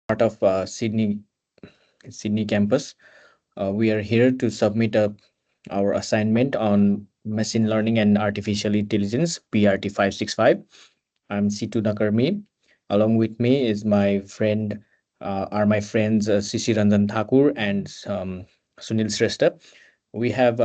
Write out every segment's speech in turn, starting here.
part of Sydney campus. We are here to submit our assignment on machine learning and artificial intelligence PRT565. I'm Situ Nakarmi. Along with me is my friends Sisi Ranjan Thakur and Sunil Shrestha. We have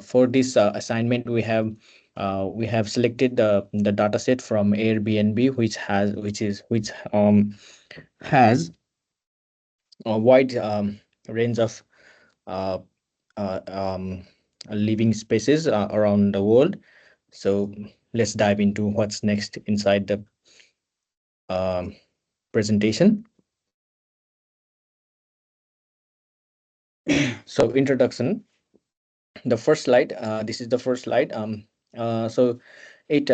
for this assignment we have selected the data set from Airbnb, which has a wide range of uh, uh, um, living spaces around the world. So let's dive into what's next inside the um, presentation. So introduction, the first slide. This is the first slide. So it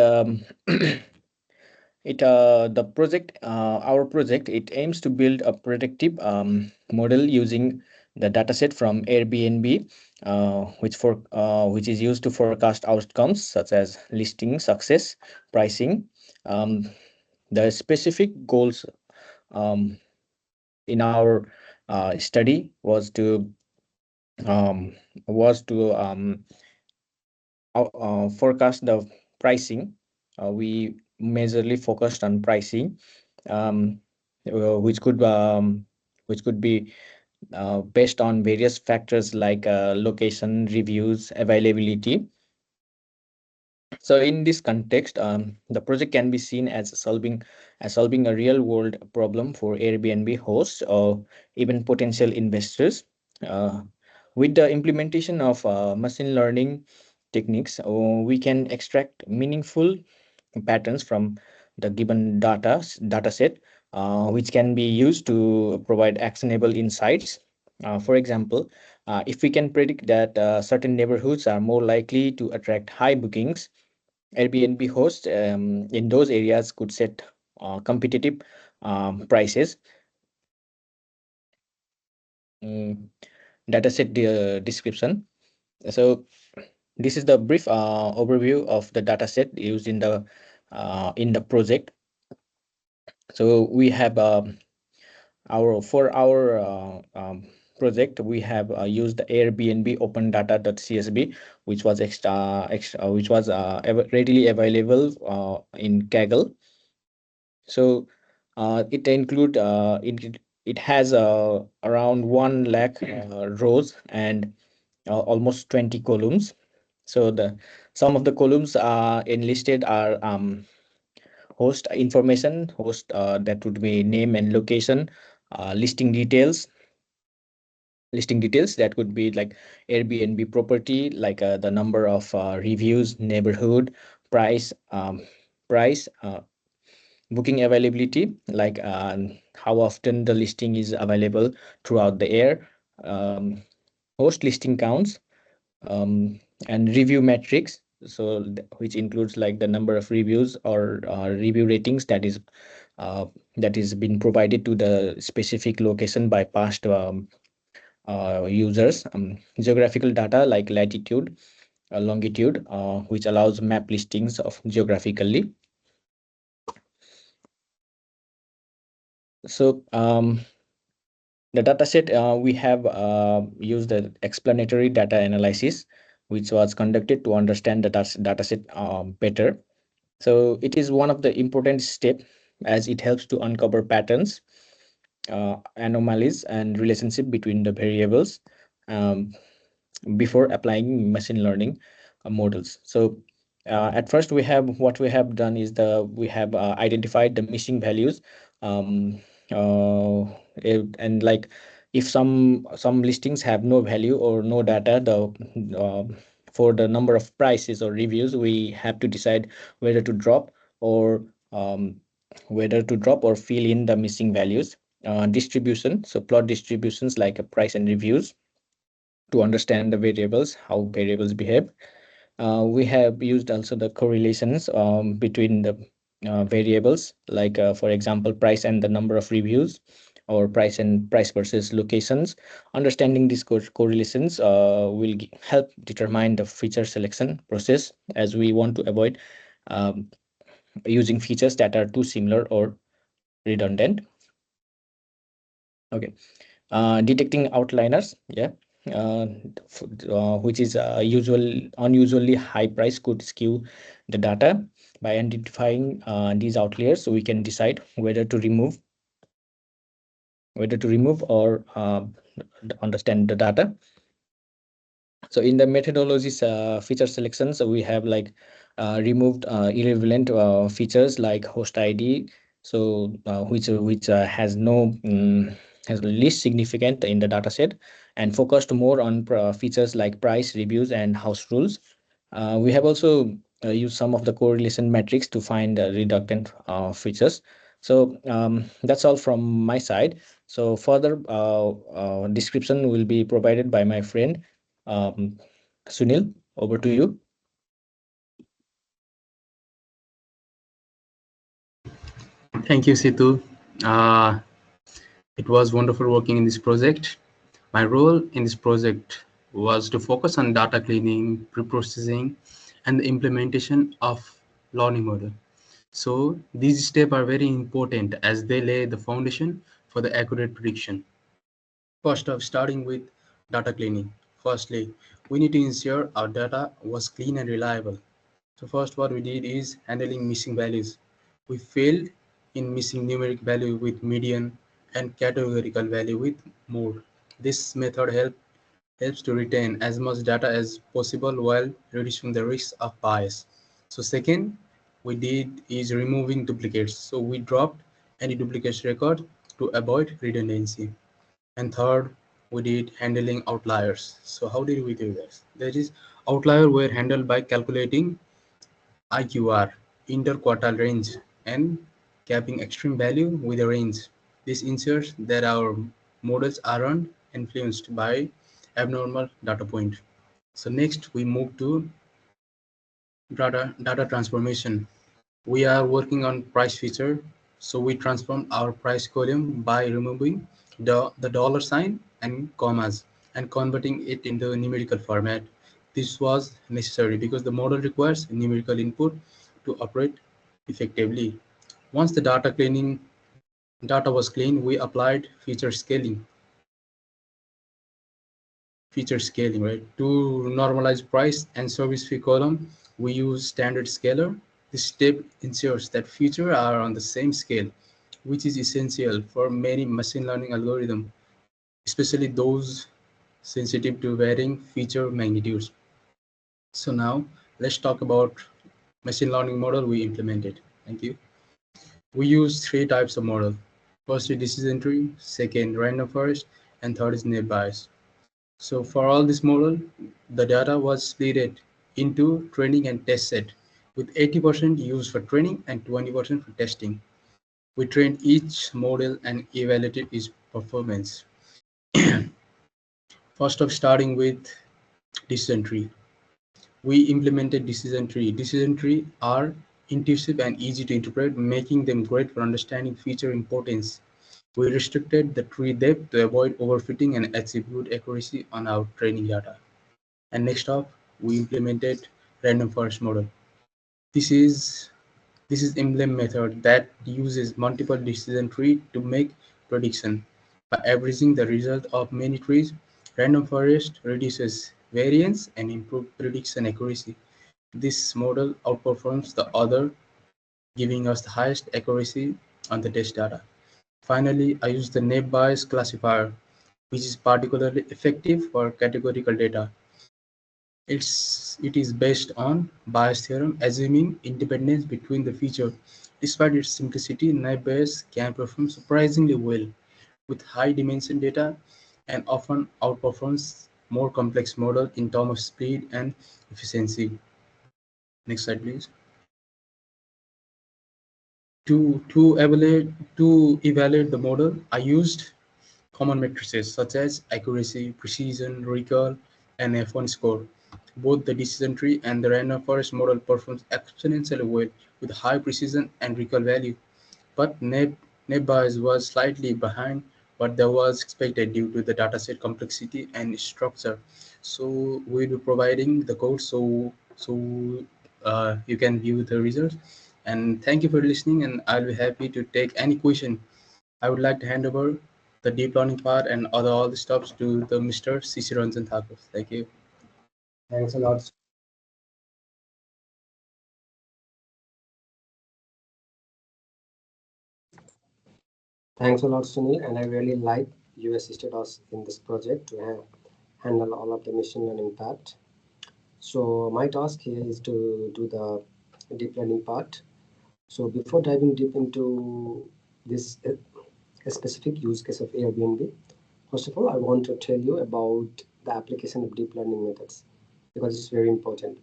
it the project our project, it aims to build a predictive model using the dataset from Airbnb, which is used to forecast outcomes such as listing success, pricing. um, the specific goals um, in our study um, was to forecast the pricing. We majorly focused on pricing, um, uh, which could um, which could be based on various factors like location, reviews, availability. So in this context, the project can be seen as solving a real world problem for Airbnb hosts or even potential investors. Uh, with the implementation of machine learning techniques, we can extract meaningful patterns from the given data set, which can be used to provide actionable insights. For example, if we can predict that certain neighborhoods are more likely to attract high bookings, Airbnb hosts in those areas could set competitive prices. Mm, Dataset description. So this is the brief overview of the dataset used in the project. So we have our for our project, we have used the Airbnb open data.csv, which was readily available in Kaggle. So it has around 1 lakh rows and almost 20 columns. So the some of the columns enlisted are host information, host that would be name and location, uh, listing details, listing details that could be like Airbnb property, like the number of reviews, neighborhood, price, price, booking availability, like how often the listing is available throughout the year, um, host listing counts, and review metrics. So which includes like the number of reviews or review ratings that is been provided to the specific location by past users. Geographical data like latitude, longitude, which allows map listings of geographically. So the dataset, we have used the explanatory data analysis, which was conducted to understand the dataset better. So it is one of the important step as it helps to uncover patterns, anomalies, and relationship between the variables um, before applying machine learning models. So at first, we have done is we have identified the missing values, um, and like if some listings have no value or no data, for the number of prices or reviews, we have to decide whether to drop or um, fill in the missing values. Distribution, so plot distributions like a price and reviews to understand the variables, how variables behave. We have used also the correlations between the variables, like for example, price and the number of reviews, or price versus locations. Understanding these correlations will help determine the feature selection process, as we want to avoid um, using features that are too similar or redundant. Okay. Detecting outliners, yeah, which is unusually high price could skew the data. By identifying these outliers, so we can decide whether to remove or understand the data. So in the methodologies feature selection, so we have like removed irrelevant features like host ID, so which has no has least significant in the data set, and focused more on features like price, reviews, and house rules. We have also used some of the correlation metrics to find redundant features. So that's all from my side. So further description will be provided by my friend um, Sunil. Over to you. Thank you, Situ. Uh, it was wonderful working in this project. My role in this project was to focus on data cleaning, pre-processing, and the implementation of learning model. So these steps are very important as they lay the foundation for the accurate prediction. First off, starting with data cleaning. Firstly, we need to ensure our data was clean and reliable. So first what we did is handling missing values. We failed in missing numeric value with median and categorical value with mode. This method helps to retain as much data as possible while reducing the risk of bias. So second, we did is removing duplicates. So we dropped any duplicates record to avoid redundancy. And third, we did handling outliers. So how did we do this? That is, outlier were handled by calculating IQR, interquartile range, and capping extreme value with a range. This ensures that our models aren't influenced by abnormal data point. So next we move to data transformation. We are working on price feature, so we transform our price column by removing the dollar sign and commas and converting it into a numerical format. This was necessary because the model requires numerical input to operate effectively. Once the data was clean, we applied feature scaling, right? To normalize price and service fee column, we use standard scaler. This step ensures that features are on the same scale, which is essential for many machine learning algorithms, especially those sensitive to varying feature magnitudes. So now let's talk about machine learning model we implemented. Thank you. We use three types of model. First is decision tree, second random forest, and third is net bias. So for all this model, the data was split into training and test set, with 80% used for training and 20% for testing. We trained each model and evaluated its performance. First of starting with decision tree. We implemented decision tree. Decision tree are intuitive and easy to interpret, making them great for understanding feature importance. We restricted the tree depth to avoid overfitting and achieve good accuracy on our training data. And next up, we implemented random forest model. This is this is emblem method that uses multiple decision tree to make prediction. By averaging the result of many trees, random forest reduces variance and improves prediction accuracy. This model outperforms the other, giving us the highest accuracy on the test data. Finally, I use the net bias classifier, which is particularly effective for categorical data. It is based on Bayes' theorem, assuming independence between the features. Despite its simplicity, naive Bayes can perform surprisingly well with high dimension data and often outperforms more complex models in terms of speed and efficiency. Next slide, please. To evaluate the model, I used common matrices such as accuracy, precision, recall, and F1 score. Both the decision tree and the random forest model performs exponentially well with high precision and recall value. But NetBias was slightly behind what there was expected due to the dataset complexity and structure. So we'll be providing the code so you can view the results. And thank you for listening. And I'll be happy to take any question. I would like to hand over the deep learning part and all the stuffs to the Mr. CC Ranjan Thakur. Thank you. Thanks a lot. Thanks a lot, Sunil. And I really like you assisted us in this project to handle all of the machine learning part. So my task here is to do the deep learning part. So before diving deep into this a specific use case of Airbnb, first of all, I want to tell you about the application of deep learning methods because it's very important.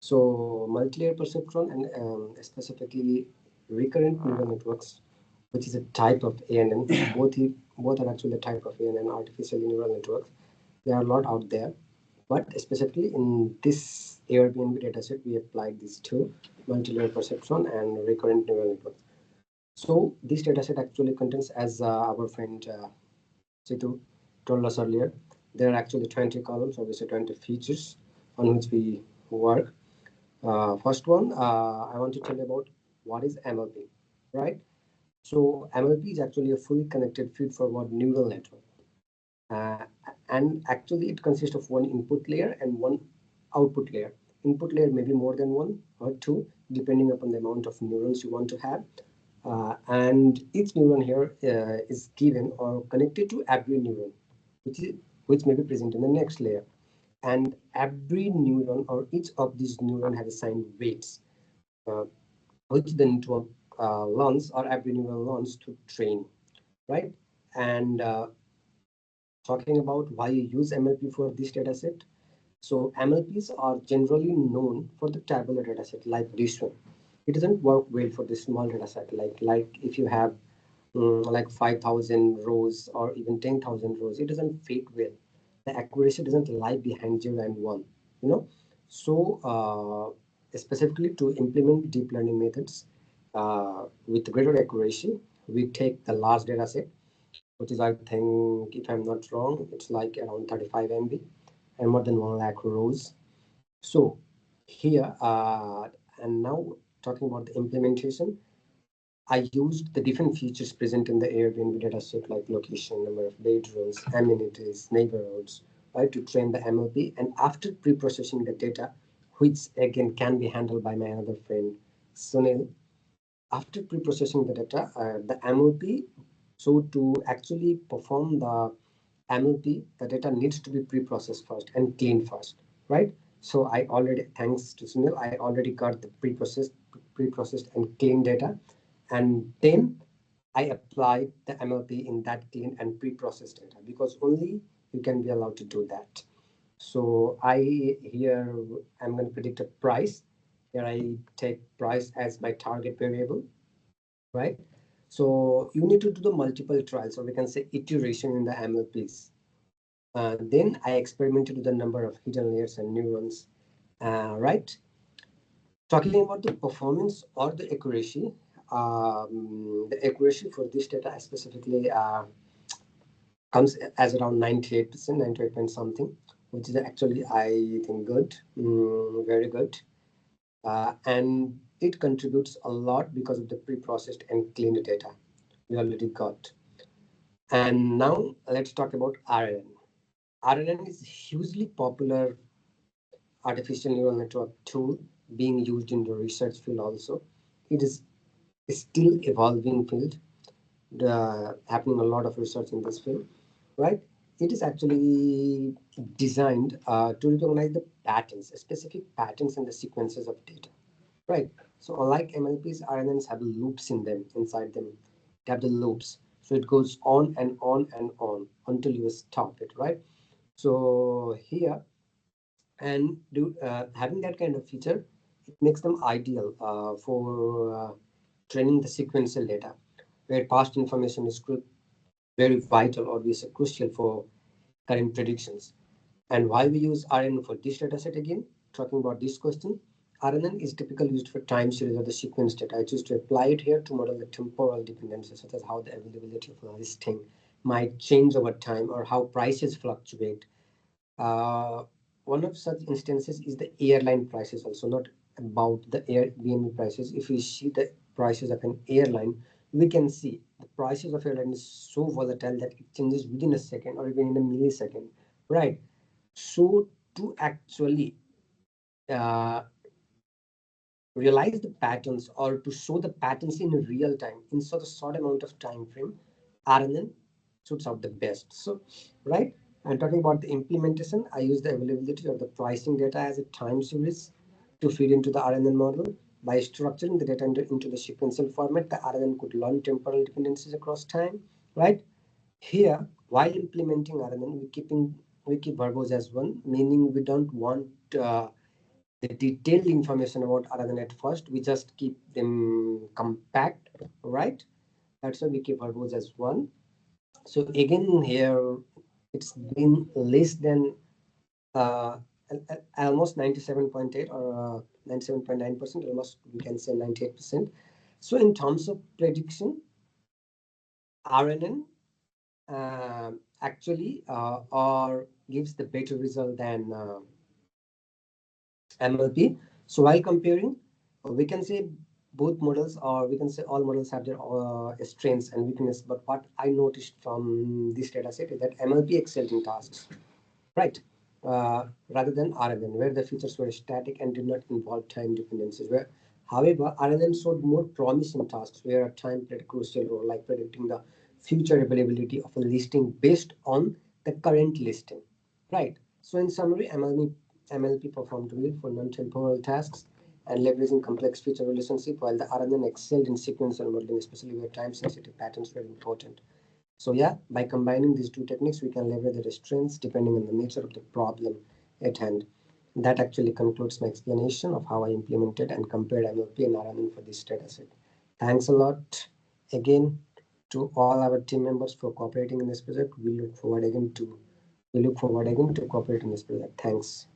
So multi-layer perceptron and specifically recurrent neural networks, which is a type of ANN. Both are actually a type of ANN, artificial neural networks. There are a lot out there, but specifically in this Airbnb dataset, we applied these two, multi-layer perceptron and recurrent neural networks. So this dataset actually contains, as our friend Chitu told us earlier, there are actually 20 columns, obviously 20 features on which we work. First one, I want to tell you about what is MLP, right? So MLP is actually a fully connected feed-forward neural network. Uh, and actually it consists of one input layer and one output layer. Input layer may be more than one or two, depending upon the amount of neurons you want to have. And each neuron here is given or connected to every neuron, which may be present in the next layer. And every neuron or each of these neurons has assigned weights, uh, which the network learns or every neuron learns to train, right? And talking about why you use MLP for this dataset. So MLPs are generally known for the tabular dataset like this one. It doesn't work well for the small dataset like if you have like 5,000 rows or even 10,000 rows, it doesn't fit well. The accuracy doesn't lie behind 0 and 1, you know. So specifically to implement deep learning methods with greater accuracy, we take the large dataset, which is, I think, if I'm not wrong, it's like around 35 MB and more than 1 lakh rows. So here, and now talking about the implementation, I used the different features present in the Airbnb dataset like location, number of bedrooms, amenities, neighborhoods, right, to train the MLP. And after pre-processing the data, which again can be handled by my another friend, Sunil, after pre-processing the data, the MLP, so to actually perform the MLP, the data needs to be pre-processed first and cleaned first, right? So I already, thanks to Sunil, I already got the pre-processed and clean data, and then I applied the MLP in that clean and pre-processed data because only you can be allowed to do that. So here I'm going to predict a price. Here I take price as my target variable, right? So you need to do the multiple trials, or we can say iteration in the MLPs. Then I experimented with the number of hidden layers and neurons, right? Talking about the performance or the accuracy for this data specifically comes as around 98%, 98 point something, which is actually, I think, good, very good. And it contributes a lot because of the pre-processed and cleaned data we already got. And now let's talk about RNN. RNN is hugely popular artificial neural network tool being used in the research field also. It is still evolving field, happening a lot of research in this field, right? It is actually designed to recognize the patterns, specific patterns in the sequences of data, right? So unlike MLPs, RNNs have loops in them, inside them. They have the loops. So it goes on and on and on until you stop it, right? So here, and having that kind of feature, it makes them ideal for training the sequential data, where past information is very vital or is crucial for current predictions. And why we use RNN for this dataset again, talking about this question, RNN is typically used for time series or the sequence data. I choose to apply it here to model the temporal dependencies, such as how the availability of a listing might change over time or how prices fluctuate. Uh, One of such instances is the airline prices, also not about the Airbnb prices. If we see the prices of an airline, we can see the prices of airline is so volatile that it changes within a second or even in a millisecond, right? So to actually uh, realize the patterns or to show the patterns in real time in such a short amount of time frame, RNN shoots out the best. So, right, and talking about the implementation, I use the availability of the pricing data as a time series to feed into the RNN model. By structuring the data into the sequential format, the RNN could learn temporal dependencies across time, right? Here, while implementing RNN, we keep verbose as one, meaning we don't want the detailed information about RNN at first. We just keep them compact, right? That's why we keep verbose as one. So again, here it's been less than uh, almost 97.8 or 97.9%, almost we can say 98%. So in terms of prediction, RNN actually or gives the better result than MLP. So while comparing, we can say both models or we can say all models have their strengths and weakness. But what I noticed from this data set is that MLP excelled in tasks, right? Rather than RNN, where the features were static and did not involve time dependencies. Where, however, RNN showed more promising tasks where time played a crucial role, like predicting the future availability of a listing based on the current listing. Right. So in summary, MLP performed well for non-temporal tasks and leveraging complex feature relationship, while the RNN excelled in sequential modeling, especially where time-sensitive patterns were important. So yeah, by combining these two techniques, we can leverage the strengths depending on the nature of the problem at hand. That actually concludes my explanation of how I implemented and compared MLP and RNN for this dataset. Thanks a lot again to all our team members for cooperating in this project. We look forward again to cooperate in this project. Thanks.